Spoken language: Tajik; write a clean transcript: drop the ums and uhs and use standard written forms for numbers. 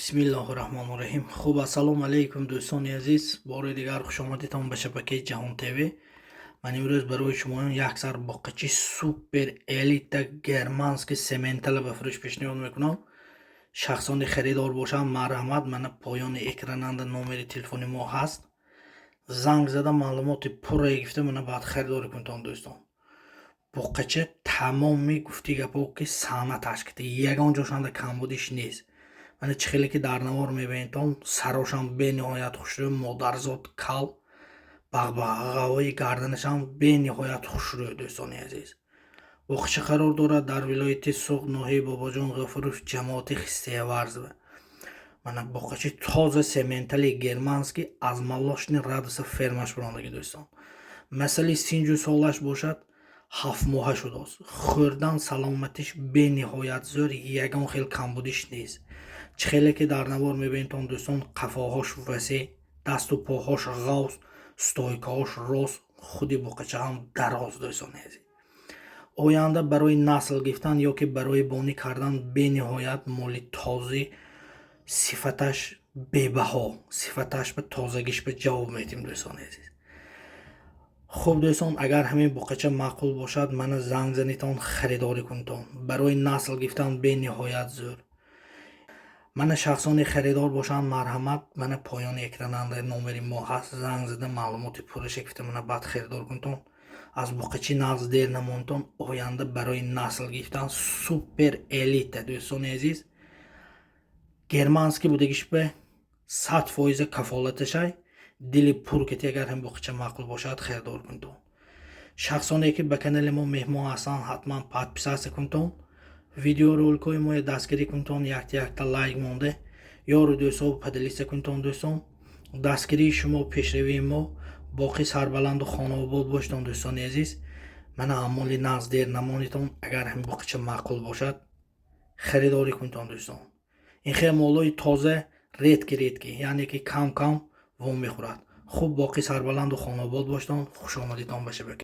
Бисмиллаҳир-раҳмонир-раҳим. Хуб, ассалому алайкум дӯстони азиз. Бори дигар хушомадитон ба шабакаи Ҷаҳон ТВ. Ман имрӯз барои шумоён як сар боқачи супер элита германски сементала ба фурӯш пешниҳод мекунам. Шахсони харидор бошанд, марҳамат, мана поёни экрананда номери телефони мо ҳаст. Занг зада маълумоти пурраи гирифта мана баъд харидорӣ кунтон дӯстон. Боқача тамоми гуфти гапо ки санъаташ кида, ягон ҷошанда камбудиш нест. Мана чӣ хеле ки дар навор мебинедон, сарошам бениҳоят хушрӯй, модарзод кал, бағбағаҳои гарданашам бениҳоят хушрӯй. Дӯстони азиз, боқача қарор дорад дар вилояти Суғд, ноҳияи Бобоҷон Ғафуров, ҷамоати Хистияварз. Мана боқачи тоза сементали германски аз молочни радуса фермаш бурондаги дӯстон. Масали синҷу солаш бошад, 7 моҳа шудааст. Хӯрдан саломатиш бениҳоят зӯр, ягон хел камбудиш нест. Чӣ хеле ки дар навор мебинедон дӯстон, қафоҳош васеъ, дасту поҳош ғавз, стойкаҳош рост, худи боқача ҳам дароз. Дӯстони азиз, оянда барои насл гирифтан ё ки барои бонӣ кардан бениҳоят моли тозӣ, сифаташ бебаҳо, сифаташ ба тозагиш ба ҷавоб метим. Дӯстони азиз, хуб дӯстон, агар ҳамин боқача маъқул бошад, мана занг занитон, харидорӣ кунтон. Барои насл гирифтан бениҳоят зӯр. Мана шахсони харидор бошанд, марҳамат, мана поёни экрананда номери мо ҳаст. Занг зада маълумоти пурраша гирифта мана баъд харидор кунтон. Аз боқачи нағз дер намонтон. Оянда барои насл гирифтан супер элита. Дӯстони азиз, германски будагиш ба 100% кафолаташай. Дили пур кити, агар ҳам боқача маъқул бошад, харидор кунтон. Шахсоне ки ба канали мо меҳмон ҳастанд, ҳатман подписация кунтон. Видеороликҳои мо дастгирӣ кунтон, якта лайк монда. Ёру дӯстҳо падалиста кунтон. Дӯстон, дастгирии шумо пешравии мо. Боқӣ сарбаланду хонаобод боштон. Дӯстони азиз, мана аъмоли нағз дер намонитон. Агар ҳам боқача маъқул бошад, харидорӣ кунтон. Дӯстон, ин хел молои тоза редки, яъне ки кам вом мехӯрад. Хуб, боқӣ сарбаланду хонаобод боштон. Хушомадитон ба шабака.